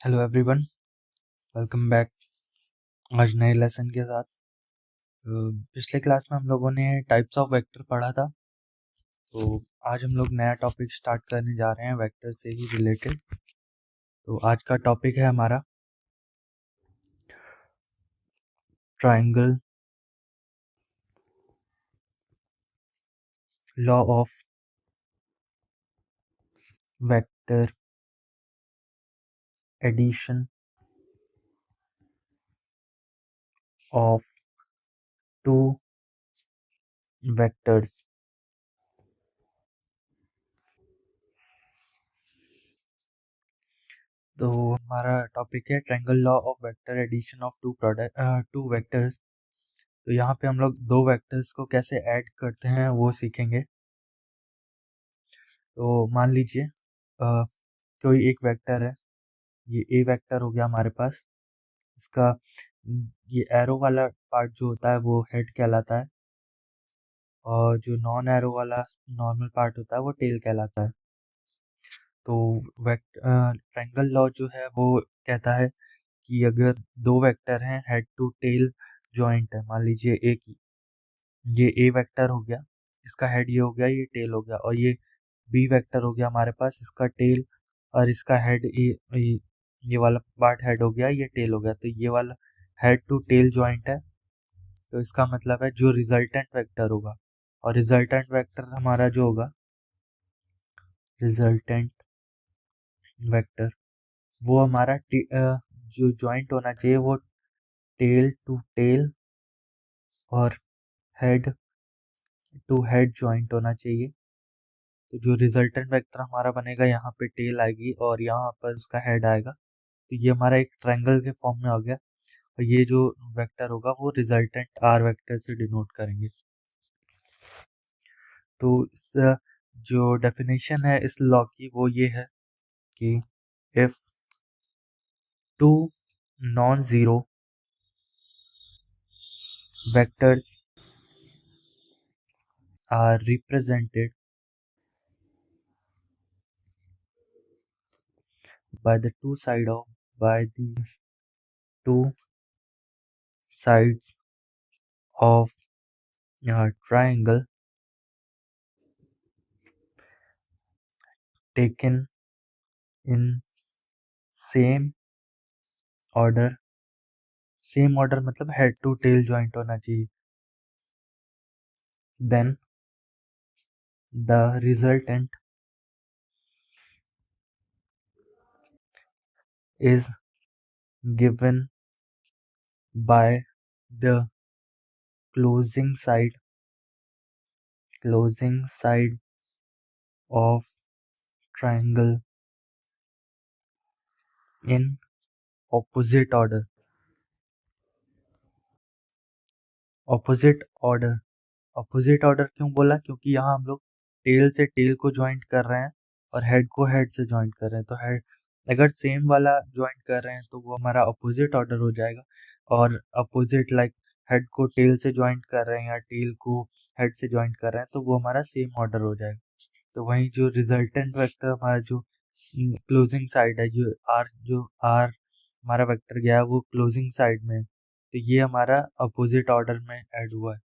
Hello everyone, welcome back. आज नए lesson के साथ पिछले क्लास में हम लोगों ने टाइप्स ऑफ वेक्टर पढ़ा था। तो आज हम लोग नया टॉपिक स्टार्ट करने जा रहे हैं वेक्टर से ही रिलेटेड। तो आज का टॉपिक है हमारा triangle law of vector addition of two vectors. तो हमारा टॉपिक है triangle law of vector addition of two vectors. तो यहाँ पे हम लोग दो वेक्टर्स को कैसे ऐड करते हैं वो सीखेंगे। तो मान लीजिए कोई एक वेक्टर है, ये ए वेक्टर हो गया हमारे पास। इसका ये एरो वाला पार्ट जो होता है वो हेड कहलाता है, और जो नॉन एरो वाला नॉर्मल पार्ट होता है वो टेल कहलाता है। तो ट्रायंगल लॉ जो है वो कहता है कि अगर दो वेक्टर हैं हेड टू टेल जॉइंट है, मान लीजिए एक ये ए वेक्टर हो गया, इसका हेड ये हो गया, ये टेल हो गया, और ये बी वेक्टर हो गया हमारे पास, इसका टेल और इसका हेड ये वाला पार्ट हेड हो गया, ये टेल हो गया। तो ये वाला हेड टू टेल जॉइंट है। तो इसका मतलब है जो रिजल्टेंट वेक्टर होगा, और रिजल्टेंट वेक्टर हमारा जो होगा रिजल्टेंट वेक्टर वो हमारा जो जॉइंट होना चाहिए वो टेल टू टेल और हेड टू हेड जॉइंट होना चाहिए। तो जो रिजल्टेंट वेक्टर हमारा बनेगा, यहाँ पे टेल आएगी और यहाँ पर उसका हेड आएगा। तो ये हमारा एक ट्रायंगल के फॉर्म में हो गया, और ये जो वेक्टर होगा वो रिजल्टेंट आर वेक्टर से डिनोट करेंगे। तो इस जो डेफिनेशन है इस लॉ की वो ये है कि if two non zero vectors are represented by the two sides of a triangle taken in same order, same order मतलब हेड टू टेल जॉइंट होना चाहिए, then the resultant is given by the closing side of triangle in opposite order। Opposite order क्यों बोला? क्योंकि यहाँ हम लोग tell से टेल को ज्वाइंट कर रहे हैं और हेड को हेड से ज्वाइंट कर रहे हैं। तो हेड अगर सेम वाला ज्वाइंट कर रहे हैं तो वो हमारा अपोजिट ऑर्डर हो जाएगा, और अपोजिट लाइक हेड को टेल से ज्वाइंट कर रहे हैं या टेल को हेड से ज्वाइंट कर रहे हैं तो वो हमारा सेम ऑर्डर हो जाएगा। तो वहीं जो रिजल्टेंट वेक्टर हमारा जो क्लोजिंग साइड है, जो आर हमारा वेक्टर गया है वो क्लोजिंग साइड में, तो ये हमारा अपोजिट ऑर्डर में ऐड हुआ है।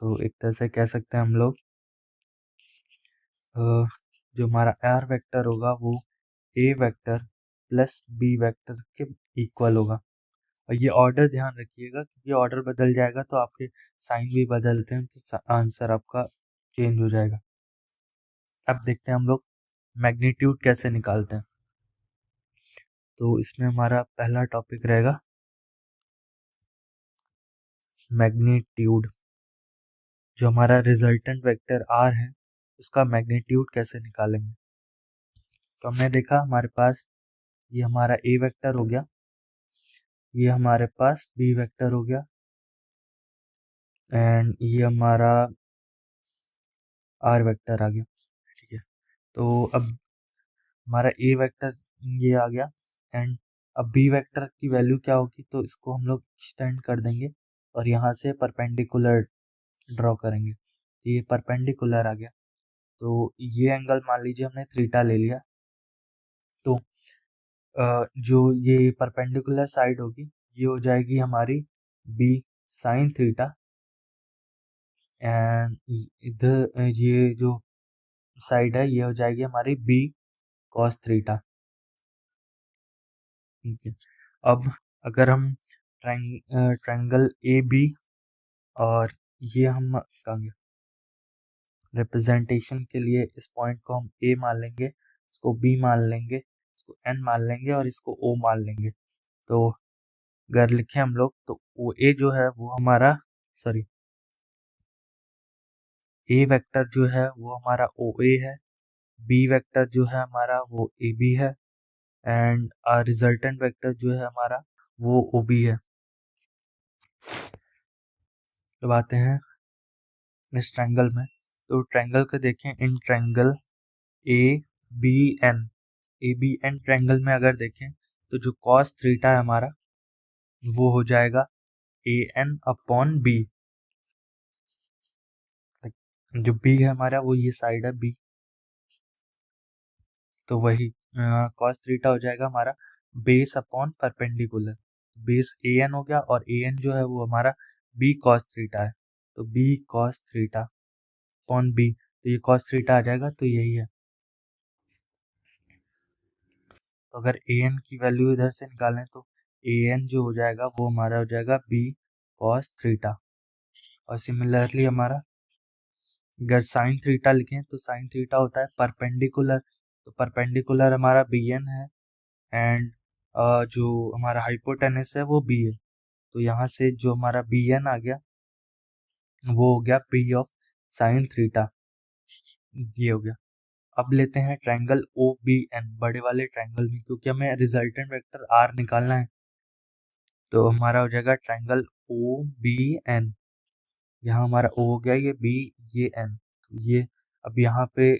तो एक तरह से कह सकते हैं हम लोग जो हमारा आर वेक्टर होगा वो ए वेक्टर प्लस बी वेक्टर के इक्वल होगा। और ये ऑर्डर ध्यान रखिएगा, क्योंकि ऑर्डर बदल जाएगा तो आपके साइन भी बदलते हैं तो आंसर आपका चेंज हो जाएगा। अब देखते हैं हम लोग मैग्नीट्यूड कैसे निकालते हैं। तो इसमें हमारा पहला टॉपिक रहेगा मैग्नीट्यूड। जो हमारा रिजल्टेंट वेक्टर आर है उसका मैग्नीट्यूड कैसे निकालेंगे। तो हमने देखा हमारे पास ये हमारा ए वेक्टर हो गया, ये हमारे पास बी वेक्टर हो गया, एंड ये हमारा आर वेक्टर आ गया। ठीक है, तो अब हमारा ए वेक्टर ये आ गया, एंड अब बी वेक्टर की वैल्यू क्या होगी, तो इसको हम लोग एक्सटेंड कर देंगे और यहाँ से परपेंडिकुलर ड्रॉ करेंगे। तो ये परपेंडिकुलर आ गया। तो ये एंगल मान लीजिए हमने थीटा ले लिया। तो जो ये परपेंडिकुलर साइड होगी ये हो जाएगी हमारी बी साइन थीटा, एंड इधर ये जो साइड है ये हो जाएगी हमारी बी कॉस थीटा। ठीक है, अब अगर हम ट्रायंगल ए बी, और ये हम कहेंगे रिप्रेजेंटेशन के लिए इस पॉइंट को हम ए मान लेंगे, इसको बी मान लेंगे, इसको एन मान लेंगे और इसको ओ मान लेंगे। तो अगर लिखें हम लोग तो ओ ए जो है वो हमारा, सॉरी, ए वेक्टर जो है वो हमारा ओ ए है, बी वेक्टर जो है हमारा वो ए बी है, एंड रिजल्टेंट वेक्टर जो है हमारा वो ओ बी है। अब आते हैं इस ट्रायंगल में, तो ट्रायंगल को देखें, in triangle A B N, A B N triangle में अगर देखें तो जो कॉस थीटा है हमारा वो हो जाएगा ए एन अपॉन बी। जो बी है हमारा वो ये साइड है बी, तो वही कॉस थीटा हो जाएगा हमारा base upon perpendicular, base A N हो गया और ए एन जो है वो हमारा बी कॉस थीटा है, तो B cos theta upon B, तो ये कॉस थीटा आ जाएगा, तो यही है। तो अगर ए एन की वैल्यू इधर से निकालें तो ए एन जो हो जाएगा वो हमारा हो जाएगा बी कॉस थीटा, और सिमिलरली हमारा अगर साइन थीटा लिखें तो साइन थीटा होता है परपेंडिकुलर, तो परपेंडिकुलर हमारा बी एन है, एंड जो हमारा हाइपोटेनस है वो बी है, तो यहाँ से जो हमारा बी एन आ गया वो हो गया बी ऑफ साइन थीटा, ये हो गया। अब लेते हैं ट्रायंगल ओ बी एन, बड़े वाले ट्रायंगल में, क्योंकि हमें रिजल्टेंट वेक्टर आर निकालना है, तो हमारा हो जाएगा ट्रायंगल ओ बी एन। यहाँ हमारा ओ हो गया, ये बी, ये एन, तो ये अब यहाँ पे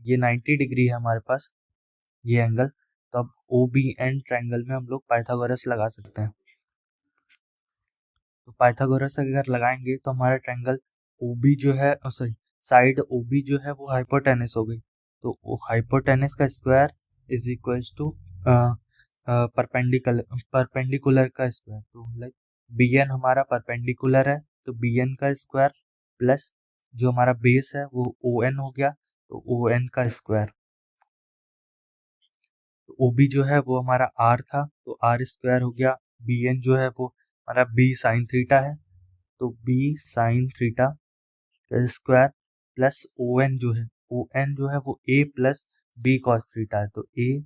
ये 90 डिग्री है हमारे पास ये एंगल, तो अब ओ बी एन ट्रायंगल में हम लोग पाइथागोरस लगा सकते हैं। तो पाइथागोरस अगर लगाएंगे तो हमारा ट्रायंगल ओ बी जो है, सॉरी, साइड ओ बी जो है वो हाइपोटेनस हो गई, तो हाइपोटेनस का square is equals to perpendicular का स्क्वायर, तो लाइक बी एन हमारा परपेंडिकुलर है, तो बी एन का स्क्वायर प्लस जो हमारा बेस है वो ओ एन हो गया, तो ओ एन का स्क्वायर, तो ओ बी जो है वो हमारा आर था, तो आर स्क्वायर हो गया, बी एन जो है वो हमारा बी साइन थीटा है, तो बी साइन थीटा का स्क्वायर प्लस ओ एन जो है, ओ एन जो है वो ए प्लस बी कॉस थीटा है, तो ए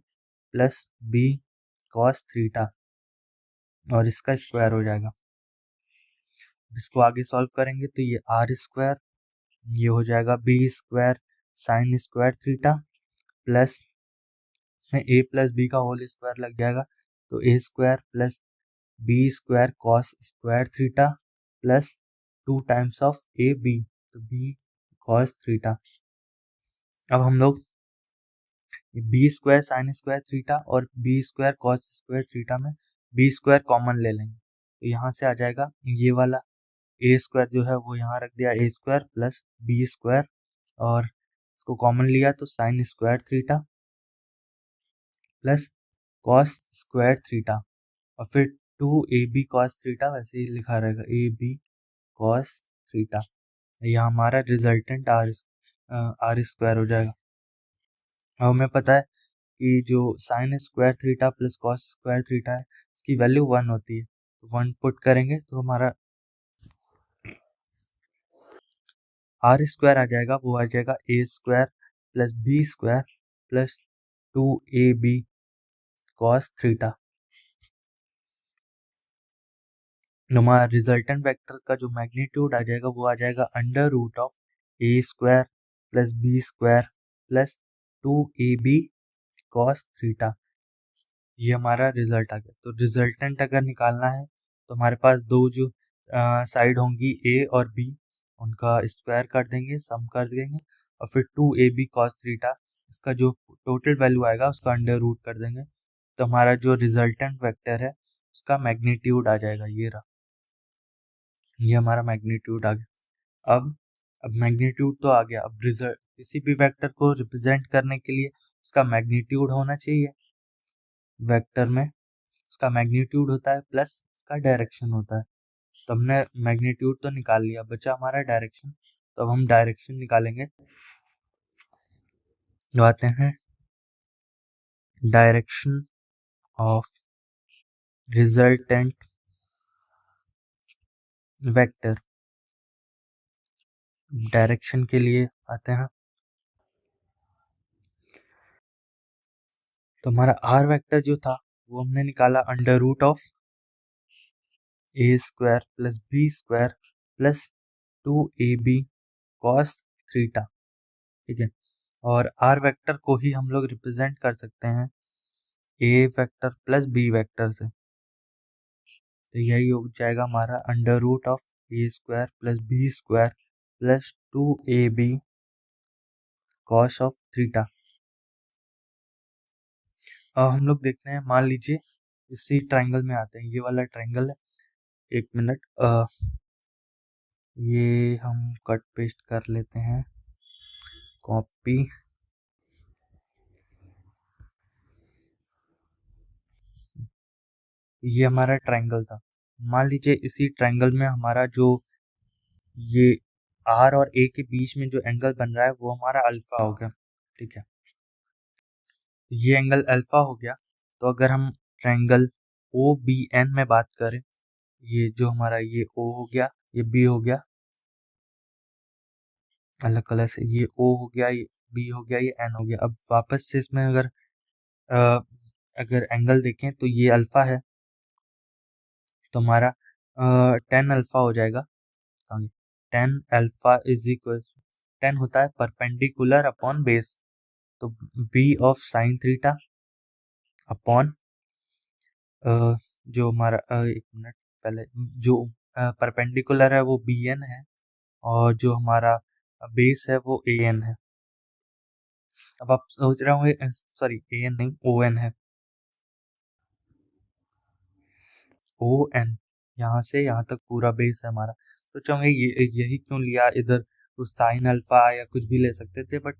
प्लस बी कॉस थीटा, और इसका स्क्वायर हो जाएगा। इसको आगे सॉल्व करेंगे तो ये आर स्क्वायर, ये हो जाएगा B square sine square theta, plus इसमें ए प्लस बी का होल स्क्वायर लग जाएगा, तो A square plus B square cos square theta plus 2 times of A B, तो बी कॉस थीटा। अब हम लोग B square sine square theta और B square cos square theta में बी स्क्वायर कॉमन ले लेंगे, तो यहाँ से आ जाएगा ये वाला ए स्क्वायर जो है वो यहाँ रख दिया, ए स्क्वायर प्लस बी स्क्वायर, और इसको कॉमन लिया तो sign square theta plus cos square theta, और फिर 2ab कॉस थीटा, वैसे ही लिखा रहेगा ए बी कॉस थीटा, यह हमारा रिजल्टेंट आर स्क्वायर हो जाएगा। अब हमें पता है कि जो sign square theta plus cos square theta है इसकी वैल्यू 1 होती है, तो 1 पुट करेंगे तो हमारा आर स्क्वायर आ जाएगा, वो आ जाएगा A square plus B square plus 2ab cos theta. हमारा रिजल्टेंट वेक्टर का जो मैग्नीट्यूड आ जाएगा वो आ जाएगा under root of A square plus B square plus 2ab cos theta, ये हमारा रिजल्ट आ गया। तो रिजल्टेंट अगर निकालना है तो हमारे पास दो जो साइड होंगी ए और बी, उनका स्क्वायर कर देंगे, सम कर देंगे, और फिर 2ab कॉस थीटा, इसका जो टोटल वैल्यू आएगा उसका अंडर रूट कर देंगे, तो हमारा जो रिजल्टेंट वेक्टर है उसका मैग्नीट्यूड आ जाएगा, ये रहा, ये हमारा मैग्नीट्यूड आ गया। अब मैग्नीट्यूड तो आ गया, अब रिजल्ट, किसी भी वेक्टर को रिप्रेजेंट करने के लिए उसका मैग्नीट्यूड होना चाहिए, वेक्टर में उसका मैग्नीट्यूड होता है प्लस उसका डायरेक्शन होता है। तो हमने मैग्नीट्यूड तो निकाल लिया, बचा हमारा डायरेक्शन। तो अब हम डायरेक्शन निकालेंगे। जो आते हैं direction of resultant vector. Direction के लिए आते हैं, तो हमारा आर वेक्टर जो था वो हमने निकाला under root of A square plus B square plus 2ab cos theta. ठीक है, और आर वेक्टर को ही हम लोग रिप्रेजेंट कर सकते हैं A vector plus B vector से। तो यही हो जाएगा हमारा under root of A square plus B square plus 2ab cos of theta. अब हम लोग देखते हैं, मान लीजिए इसी ट्रायंगल में आते हैं, ये वाला ट्रायंगल है। एक मिनट, ये हम कट पेस्ट कर लेते हैं, कॉपी। ये हमारा ट्रायंगल था। मान लीजिए इसी ट्रायंगल में हमारा जो ये आर और ए के बीच में जो एंगल बन रहा है वो हमारा अल्फा हो गया। ठीक है, ये एंगल अल्फा हो गया। तो अगर हम ट्रायंगल ओ बी एन में बात करें, ये जो हमारा ये ओ हो गया, ये बी हो गया, अलग कलर से, ये ओ हो गया, ये बी हो गया, ये एन हो गया। अब वापस से इसमें अ, अगर एंगल देखें तो ये अल्फा है, तो हमारा 10 अल्फा हो जाएगा। 10 अल्फा इज इक्वल, 10 होता है परपेंडिकुलर अपॉन बेस, तो B of sine theta upon जो हमारा एक मिनट पहले, जो परपेंडिकुलर है वो बी एन है, और जो हमारा बेस है वो ए एन है। अब आप सोच रहे होंगे, सॉरी ए एन नहीं, ओ एन है, ओ एन, यहाँ से यहाँ तक पूरा बेस है हमारा। तो चाहूंगे यही क्यों लिया इधर, तो साइन अल्फा या कुछ भी ले सकते थे, बट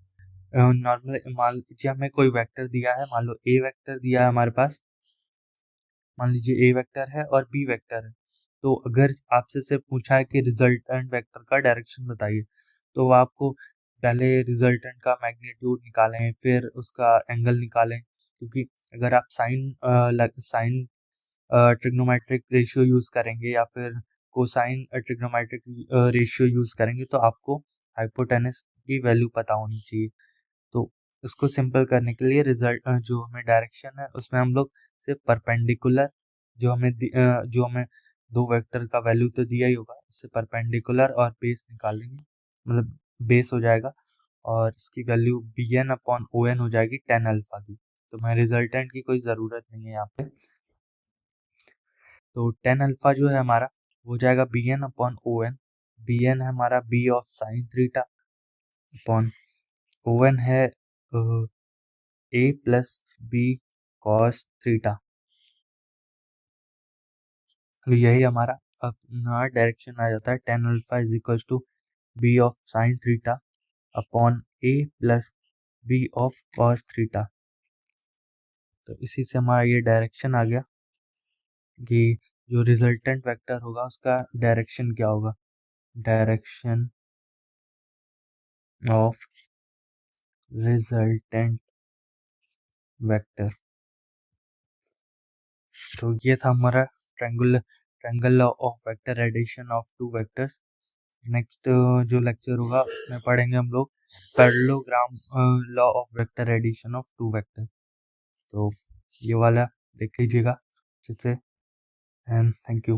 नॉर्मल मान लीजिए हमें कोई वेक्टर दिया है, मान लो ए वेक्टर दिया है हमारे पास, मान लीजिए ए वेक्टर है और बी वेक्टर है। तो अगर आपसे से पूछा है कि रिजल्टेंट वेक्टर का डायरेक्शन बताइए, तो वो आपको पहले रिजल्टेंट का मैग्नीट्यूड निकालें, फिर उसका एंगल निकालें, क्योंकि अगर आप साइन ट्रिग्नोमेट्रिक रेशियो यूज करेंगे या फिर कोसाइन ट्रिग्नोमेट्रिक रेशियो यूज करेंगे, तो आपको हाइपोटेनस की वैल्यू पता होनी चाहिए। तो उसको सिंपल करने के लिए जो हमें डायरेक्शन है उसमें हम लोग सिर्फ परपेंडिकुलर, जो हमें दो वेक्टर का वैल्यू तो दिया ही होगा, उससे परपेंडिकुलर और बेस निकाल लेंगे, मतलब बेस हो जाएगा, और इसकी value B N upon O N हो जाएगी 10 अल्फा की। तो मैं रिजल्टेंट की कोई ज़रूरत नहीं है यहाँ पे। तो 10 अल्फा जो है हमारा वो जाएगा B N upon O N. B N है हमारा B of sine theta upon O N है A plus B cos theta. तो यही हमारा अपना डायरेक्शन आ जाता है, 10 alpha is equal to B of sine theta upon A plus B of cos theta. तो इसी से हमारा ये डायरेक्शन आ गया कि जो रिजल्टेंट वेक्टर होगा उसका डायरेक्शन क्या होगा, डायरेक्शन ऑफ रिजल्टेंट वेक्टर। तो ये था हमारा triangle law of vector addition of two vectors. Next जो लेक्चर होगा उसमें पढ़ेंगे हम लोग parallelogram law of vector addition of two vector. तो ये वाला देख लीजिएगा अच्छे से, एंड थैंक यू।